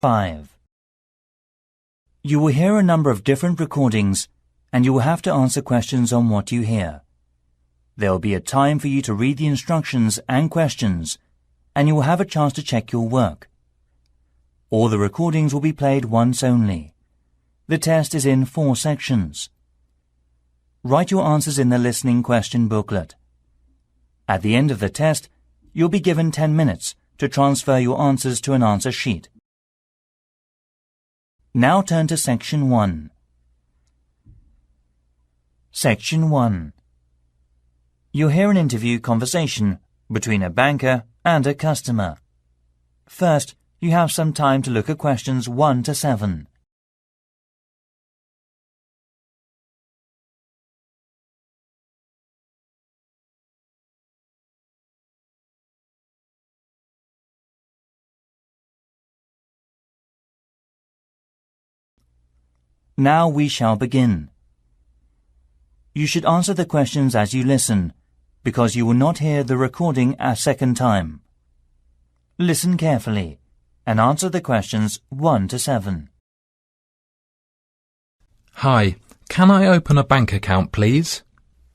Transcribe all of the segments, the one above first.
5. You will hear a number of different recordings and you will have to answer questions on what you hear. There will be a time for you to read the instructions and questions, and you will have a chance to check your work. All the recordings will be played once only. The test is in 4 sections. Write your answers in the listening question booklet. At the end of the test, you'll be given 10 minutes to transfer your answers to an answer sheet. Now turn to Section 1. Section 1. You'll hear an interview conversation between a banker and a customer. First, you have some time to look at questions 1 to 7. Now we shall begin. You should answer the questions as you listen, because you will not hear the recording a second time. Listen carefully and answer the questions 1 to 7. Hi, can I open a bank account, please?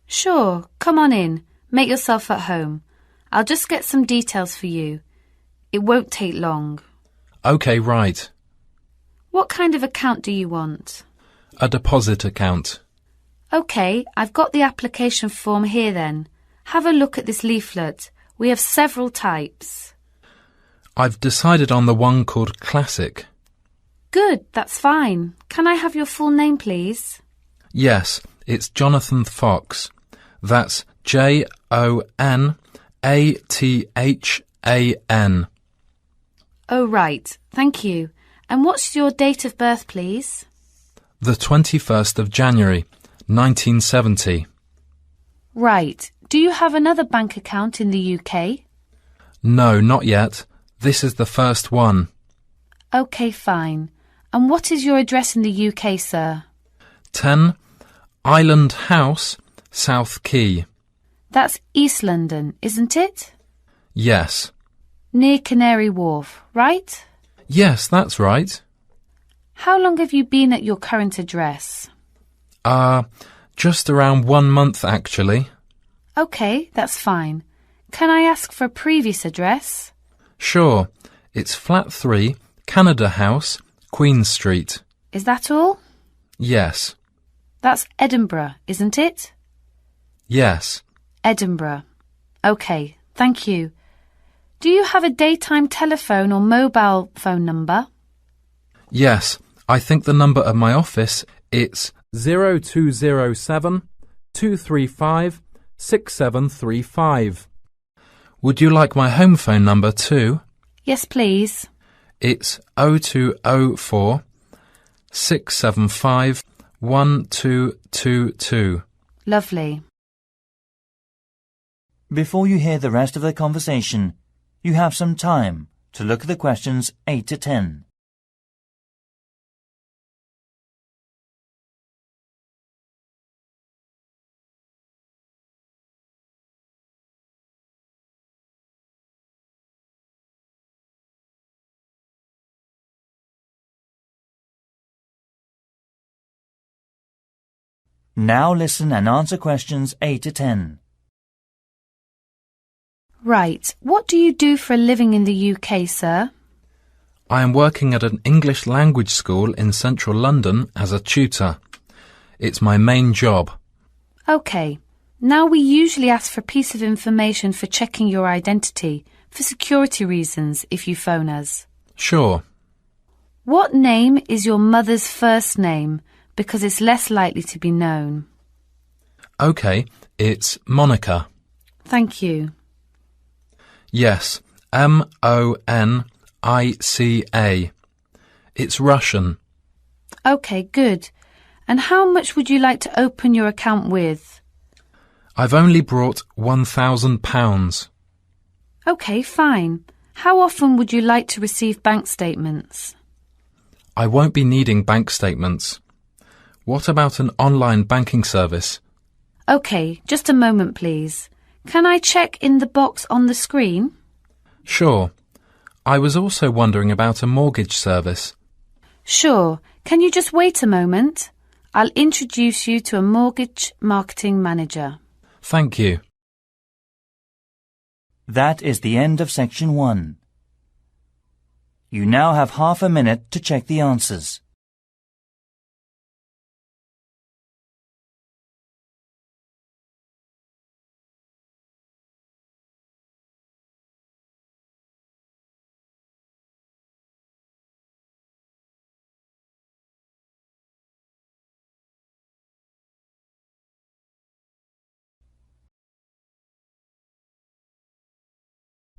Sure, come on in. Make yourself at home. I'll just get some details for you. It won't take long. OK, right. What kind of account do you want? A deposit account. OK, I've got the application form here then. Have a look at this leaflet. We have several types. I've decided on the one called Classic. Good, that's fine. Can I have your full name, please? Yes, it's Jonathan Fox. That's Jonathan. Oh, right. Thank you. And what's your date of birth, please? The 21st of January, 1970. Right. Do you have another bank account in the UK? No, not yet. This is the first one. OK, fine. And what is your address in the UK, sir? 10 Island House, South Quay. That's East London, isn't it? Yes. Near Canary Wharf, right? Yes, that's right. How long have you been at your current address? Just around 1 month, actually. OK, that's fine. Can I ask for a previous address? Sure. It's Flat 3, Canada House, Queen Street. Is that all? Yes. That's Edinburgh, isn't it? Yes. Edinburgh. OK, thank you. Do you have a daytime telephone or mobile phone number? Yes. I think the number of my office, it's 0207 235 6735. Would you like my home phone number too? Yes, please. It's 0204 675 1222. Lovely. Before you hear the rest of the conversation, you have some time to look at the questions 8 to 10. Now listen and answer questions 8 to 10. Right. What do you do for a living in the UK, sir? I am working at an English language school in central London as a tutor. It's my main job. OK. Now we usually ask for a piece of information for checking your identity, for security reasons, if you phone us. Sure. What name is your mother's first name? Because it's less likely to be known. OK, it's Monica. Thank you. Yes, Monica. It's Russian. OK, good. And how much would you like to open your account with? I've only brought £1,000. OK, fine. How often would you like to receive bank statements? I won't be needing bank statements. What about an online banking service? OK, just a moment, please. Can I check in the box on the screen? Sure. I was also wondering about a mortgage service. Sure. Can you just wait a moment? I'll introduce you to a mortgage marketing manager. Thank you. That is the end of section 1. You now have half a minute to check the answers.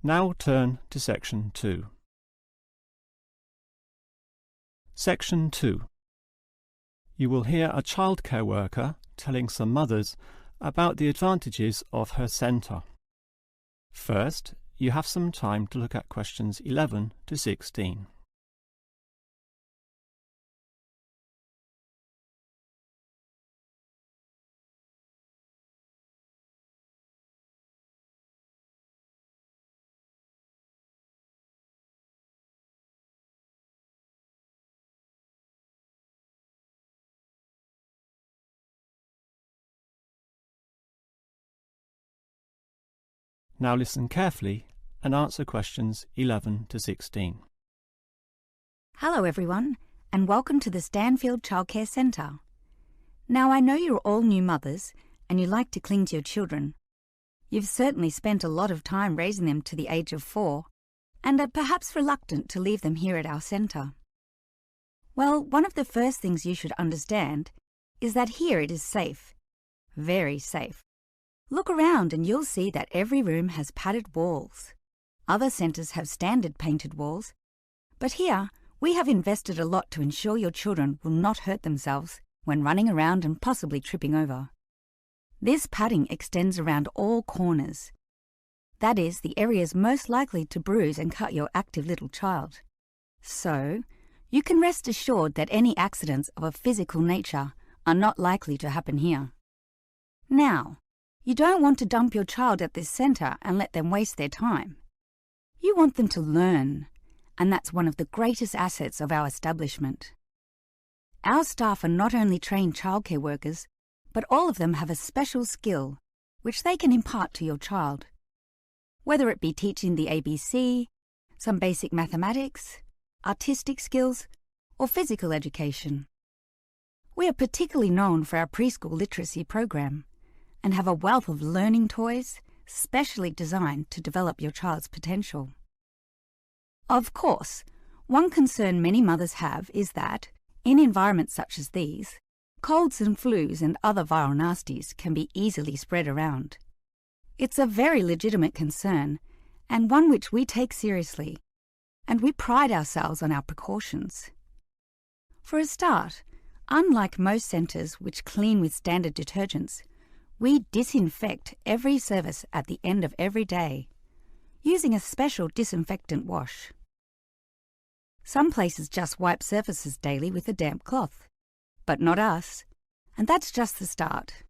Now turn to section 2. Section 2. You will hear a childcare worker telling some mothers about the advantages of her centre. First, you have some time to look at questions 11 to 16. Now listen carefully and answer questions 11 to 16. Hello everyone, and welcome to the Stanfield Childcare Centre. Now I know you're all new mothers and you like to cling to your children. You've certainly spent a lot of time raising them to the age of 4 and are perhaps reluctant to leave them here at our centre. Well, one of the first things you should understand is that here it is safe. Very safe. Look around and you'll see that every room has padded walls. Other centres have standard painted walls, but here we have invested a lot to ensure your children will not hurt themselves when running around and possibly tripping over. This padding extends around all corners. That is, the areas most likely to bruise and cut your active little child. So, you can rest assured that any accidents of a physical nature are not likely to happen here. Now, you don't want to dump your child at this centre and let them waste their time. You want them to learn, and that's one of the greatest assets of our establishment. Our staff are not only trained childcare workers, but all of them have a special skill which they can impart to your child. Whether it be teaching the ABC, some basic mathematics, artistic skills, or physical education. We are particularly known for our preschool literacy program, and have a wealth of learning toys specially designed to develop your child's potential. Of course, one concern many mothers have is that, in environments such as these, colds and flus and other viral nasties can be easily spread around. It's a very legitimate concern, and one which we take seriously, and we pride ourselves on our precautions. For a start, unlike most centres which clean with standard detergents, we disinfect every service at the end of every day, using a special disinfectant wash. Some places just wipe surfaces daily with a damp cloth, but not us, and that's just the start.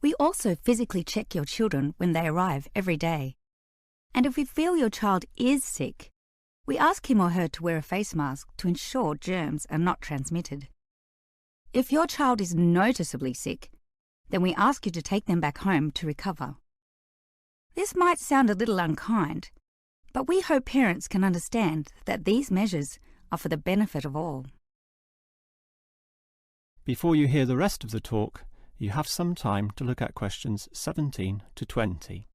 We also physically check your children when they arrive every day, and if we feel your child is sick, we ask him or her to wear a face mask to ensure germs are not transmitted. If your child is noticeably sick, then we ask you to take them back home to recover. This might sound a little unkind, but we hope parents can understand that these measures are for the benefit of all. Before you hear the rest of the talk, you have some time to look at questions 17 to 20.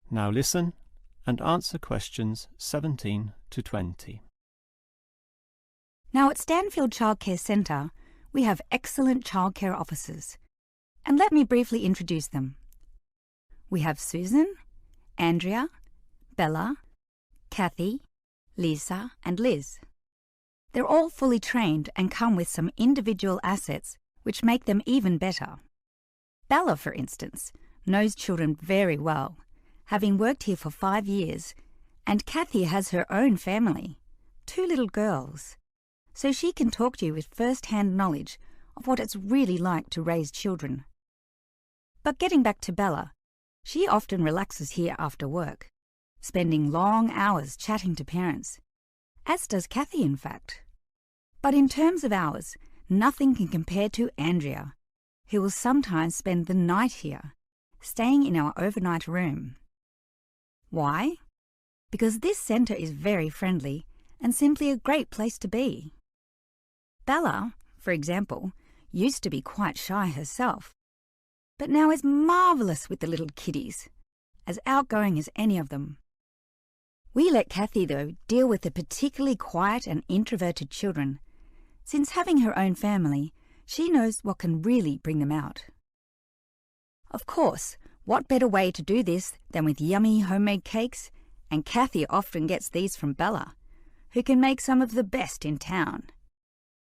Now listen and answer questions 17 to 20. Now at Stanfield Childcare Centre, we have excellent childcare officers, and let me briefly introduce them. We have Susan, Andrea, Bella, Kathy, Lisa and Liz. They're all fully trained and come with some individual assets which make them even better. Bella, for instance, knows children very well, having worked here for 5 years, and Kathy has her own family, 2 little girls, so she can talk to you with first-hand knowledge of what it's really like to raise children. But getting back to Bella, she often relaxes here after work, spending long hours chatting to parents, as does Kathy in fact. But in terms of hours, nothing can compare to Andrea, who will sometimes spend the night here, staying in our overnight room. Why? Because this centre is very friendly and simply a great place to be. Bella, for example, used to be quite shy herself, but now is marvellous with the little kiddies, as outgoing as any of them. We let Kathy, though, deal with the particularly quiet and introverted children, since having her own family, she knows what can really bring them out. Of course, what better way to do this than with yummy homemade cakes, and Kathy often gets these from Bella, who can make some of the best in town.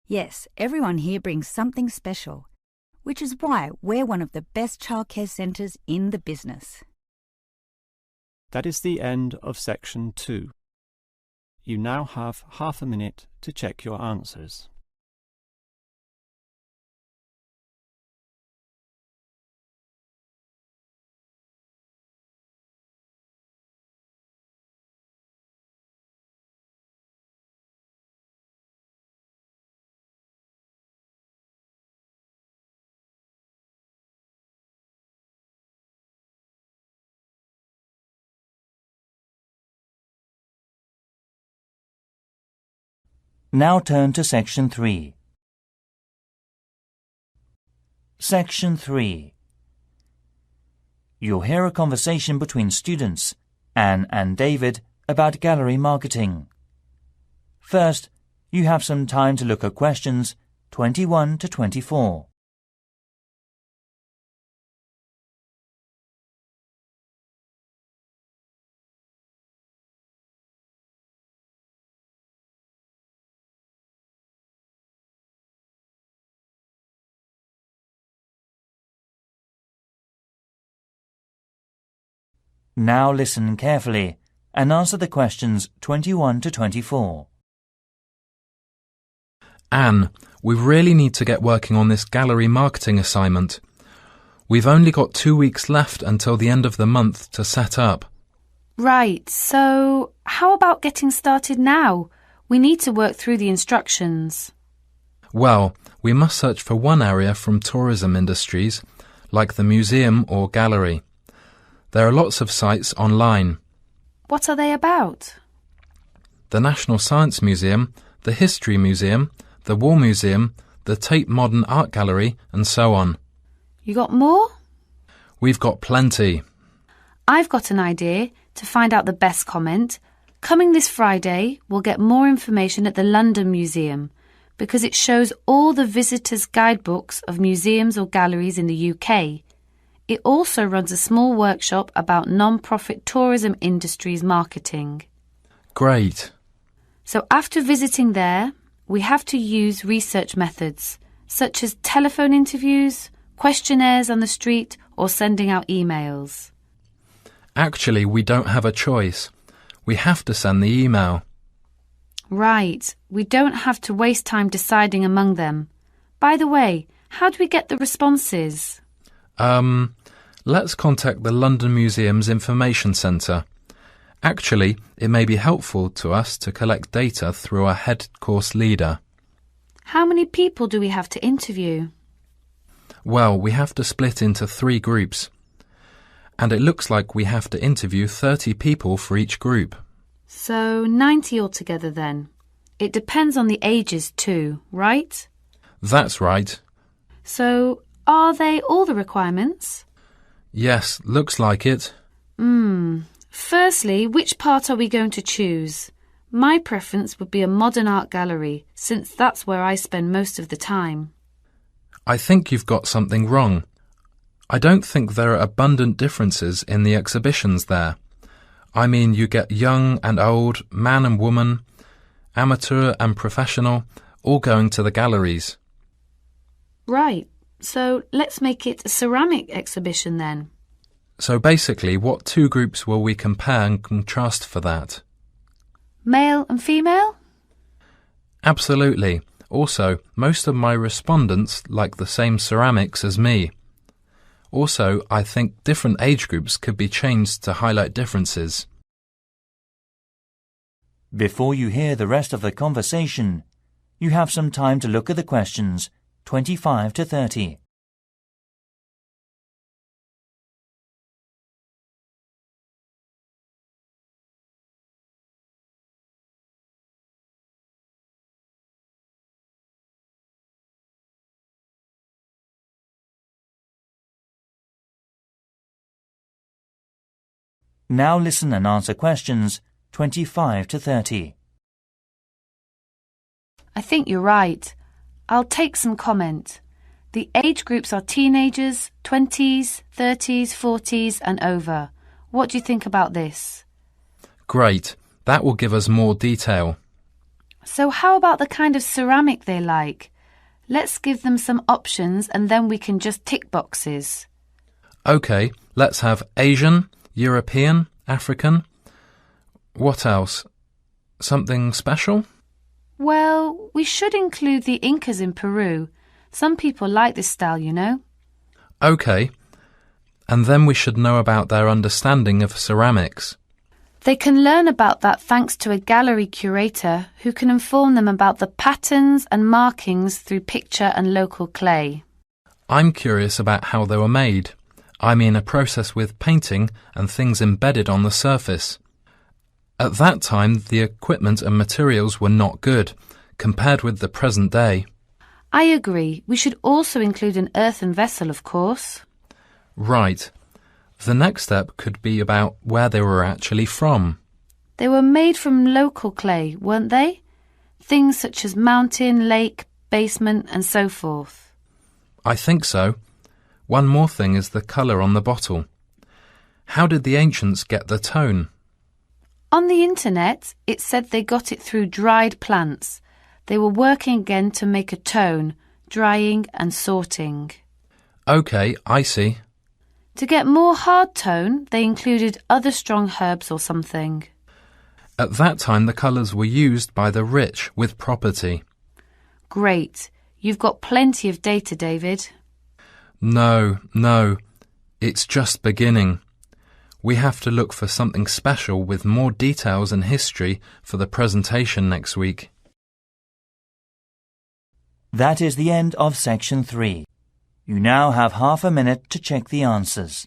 Yes, everyone here brings something special, which is why we're one of the best childcare centres in the business. That is the end of section 2. You now have half a minute to check your answers. Now turn to Section 3. Section 3. You'll hear a conversation between students, Anne and David, about gallery marketing. First, you have some time to look at questions 21 to 24. Now listen carefully and answer the questions 21 to 24. Anne, we really need to get working on this gallery marketing assignment. We've only got 2 weeks left until the end of the month to set up. Right, so how about getting started now? We need to work through the instructions. Well, we must search for one area from tourism industries, like the museum or gallery. There are lots of sites online. What are they about? The National Science Museum, the History Museum, the War Museum, the Tate Modern Art Gallery, and so on. You got more? We've got plenty. I've got an idea to find out the best comment. Coming this Friday, we'll get more information at the London Museum because it shows all the visitors' guidebooks of museums or galleries in the UK. It also runs a small workshop about non-profit tourism industries marketing. Great. So after visiting there, we have to use research methods, such as telephone interviews, questionnaires on the street, or sending out emails. Actually, we don't have a choice. We have to send the email. Right, we don't have to waste time deciding among them. By the way, how do we get the responses? Let's contact the London Museum's Information Centre. Actually, it may be helpful to us to collect data through our head course leader. How many people do we have to interview? Well, we have to split into 3 groups. And it looks like we have to interview 30 people for each group. So 90 altogether then. It depends on the ages too, right? That's right. So are they all the requirements? Yes, looks like it. Firstly, which part are we going to choose? My preference would be a modern art gallery, since that's where I spend most of the time. I think you've got something wrong. I don't think there are abundant differences in the exhibitions there. I mean, you get young and old, man and woman, amateur and professional, all going to the galleries. Right, so let's make it a ceramic exhibition then. So basically, what two groups will we compare and contrast for that? Male and female? Absolutely. Also, most of my respondents like the same ceramics as me. Also, I think different age groups could be changed to highlight differences. Before you hear the rest of the conversation, you have some time to look at the questions 25 to 30. Now listen and answer questions 25 to 30. I think you're right. I'll take some comment. The age groups are teenagers, 20s, 30s, 40s and over. What do you think about this? Great. That will give us more detail. So how about the kind of ceramic they like? Let's give them some options and then we can just tick boxes. OK, let's have Asian, European, African. What else? Something special? Well, we should include the Incas in Peru. Some people like this style, you know. OK. And then we should know about their understanding of ceramics. They can learn about that thanks to a gallery curator who can inform them about the patterns and markings through picture and local clay. I'm curious about how they were made. I mean a process with painting and things embedded on the surface. At that time, the equipment and materials were not good, compared with the present day. I agree. We should also include an earthen vessel, of course. Right. The next step could be about where they were actually from. They were made from local clay, weren't they? Things such as mountain, lake, basement and so forth. I think so. One more thing is the colour on the bottle. How did the ancients get the tone? On the internet, it said they got it through dried plants. They were working again to make a tone, drying and sorting. OK, I see. To get more hard tone, they included other strong herbs or something. At that time, the colours were used by the rich with property. Great. You've got plenty of data, David. No. It's just beginning. We have to look for something special with more details and history for the presentation next week. That is the end of section 3. You now have half a minute to check the answers.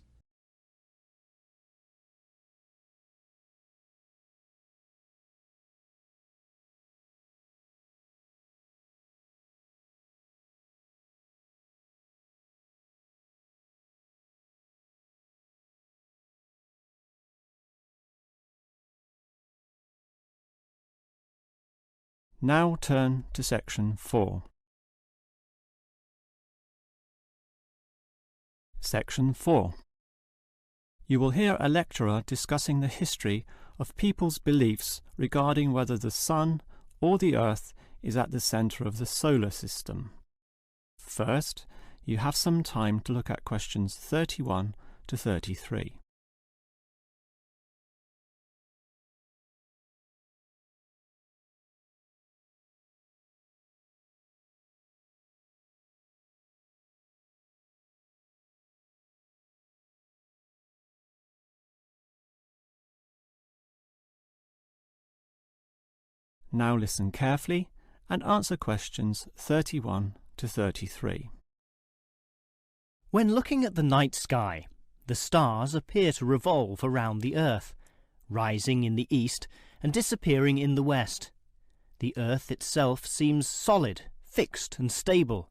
Now turn to section 4. Section 4. You will hear a lecturer discussing the history of people's beliefs regarding whether the Sun or the Earth is at the centre of the solar system. First, you have some time to look at questions 31 to 33. Now listen carefully and answer questions 31 to 33. When looking at the night sky, the stars appear to revolve around the Earth, rising in the east and disappearing in the west. The Earth itself seems solid, fixed and stable,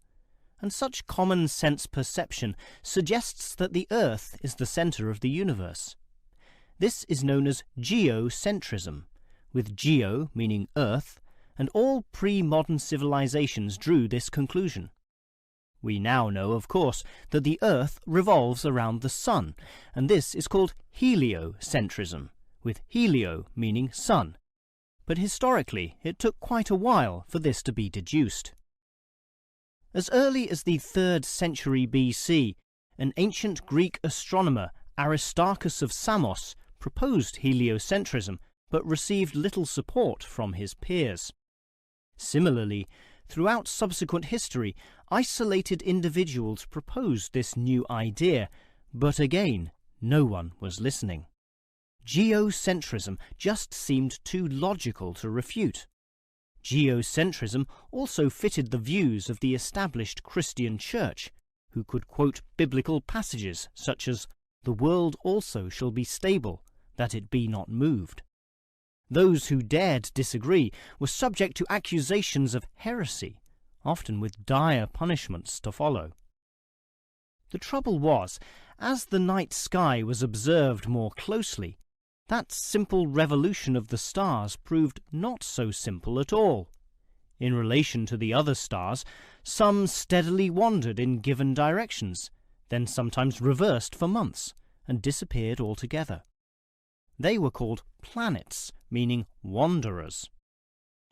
and such common sense perception suggests that the Earth is the centre of the universe. This is known as geocentrism, with geo meaning Earth, and all pre-modern civilizations drew this conclusion. We now know, of course, that the Earth revolves around the Sun, and this is called heliocentrism, with helio meaning sun. But historically, it took quite a while for this to be deduced. As early as the 3rd century BC, an ancient Greek astronomer, Aristarchus of Samos proposed heliocentrism but received little support from his peers. Similarly, throughout subsequent history, isolated individuals proposed this new idea, but again, no one was listening. Geocentrism just seemed too logical to refute. Geocentrism also fitted the views of the established Christian Church, who could quote biblical passages such as, "The world also shall be stable, that it be not moved." Those who dared disagree were subject to accusations of heresy, often with dire punishments to follow. The trouble was, as the night sky was observed more closely, that simple revolution of the stars proved not so simple at all. In relation to the other stars, some steadily wandered in given directions, then sometimes reversed for months, and disappeared altogether. They were called planets, meaning wanderers.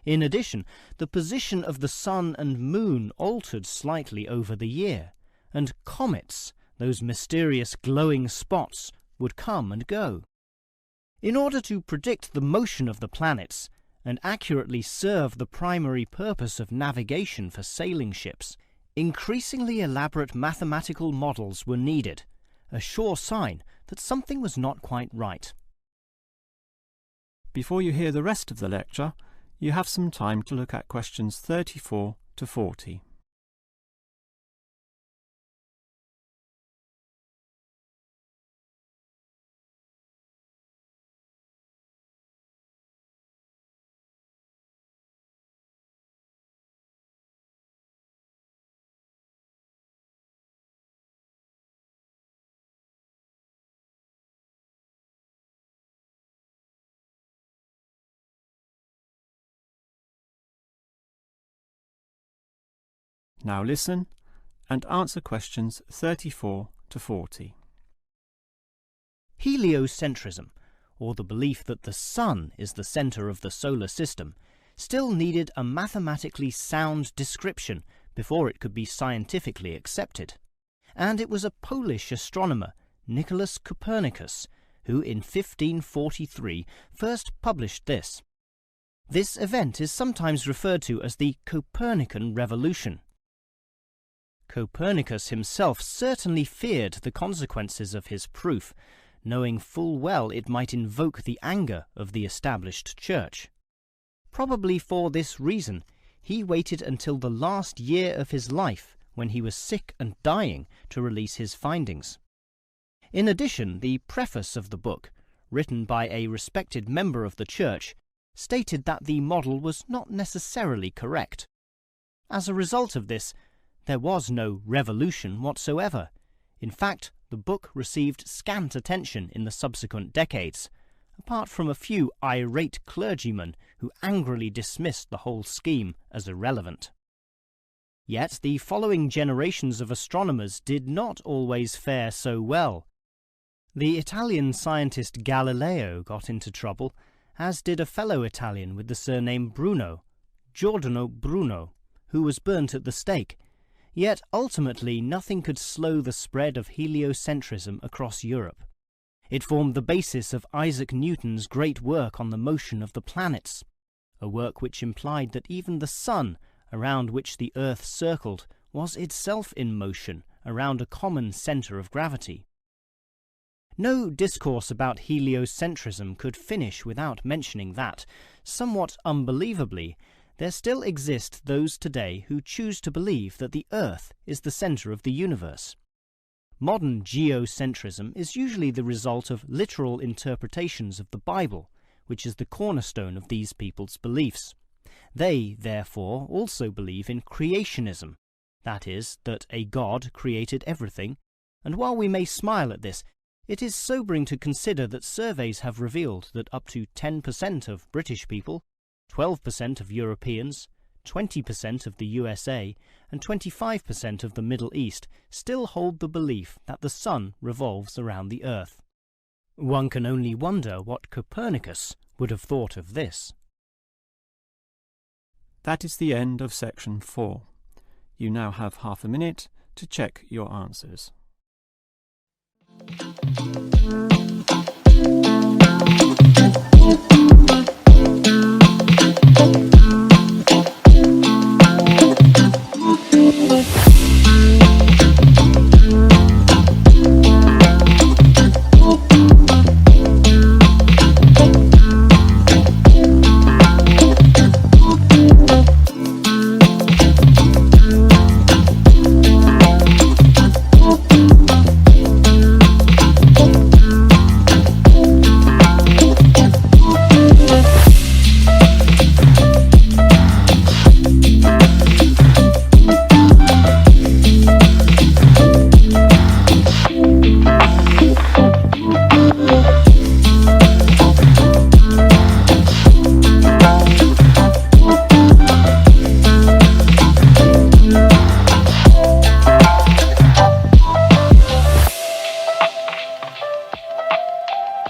In addition, the position of the sun and moon altered slightly over the year, and comets, those mysterious glowing spots, would come and go. In order to predict the motion of the planets and accurately serve the primary purpose of navigation for sailing ships, increasingly elaborate mathematical models were needed, a sure sign that something was not quite right. Before you hear the rest of the lecture, you have some time to look at questions 34 to 40. Now listen and answer questions 34 to 40. Heliocentrism, or the belief that the sun is the centre of the solar system, still needed a mathematically sound description before it could be scientifically accepted. And it was a Polish astronomer, Nicholas Copernicus, who in 1543 first published this. This event is sometimes referred to as the Copernican Revolution. Copernicus himself certainly feared the consequences of his proof, knowing full well it might invoke the anger of the established church. Probably for this reason, he waited until the last year of his life, when he was sick and dying, to release his findings. In addition, the preface of the book, written by a respected member of the church, stated that the model was not necessarily correct. As a result of this, there was no revolution whatsoever. In fact, the book received scant attention in the subsequent decades, apart from a few irate clergymen who angrily dismissed the whole scheme as irrelevant. Yet the following generations of astronomers did not always fare so well. The Italian scientist Galileo got into trouble, as did a fellow Italian with the surname Bruno, Giordano Bruno, who was burnt at the stake. Yet ultimately nothing could slow the spread of heliocentrism across Europe. It formed the basis of Isaac Newton's great work on the motion of the planets, a work which implied that even the sun, around which the Earth circled, was itself in motion around a common centre of gravity. No discourse about heliocentrism could finish without mentioning that, somewhat unbelievably, there still exist those today who choose to believe that the Earth is the centre of the universe. Modern geocentrism is usually the result of literal interpretations of the Bible, which is the cornerstone of these people's beliefs. They, therefore, also believe in creationism, that is, that a God created everything, and while we may smile at this, it is sobering to consider that surveys have revealed that up to 10% of British people, 12% of Europeans, 20% of the USA, and 25% of the Middle East still hold the belief that the sun revolves around the Earth. One can only wonder what Copernicus would have thought of this. That is the end of section 4. You now have half a minute to check your answers.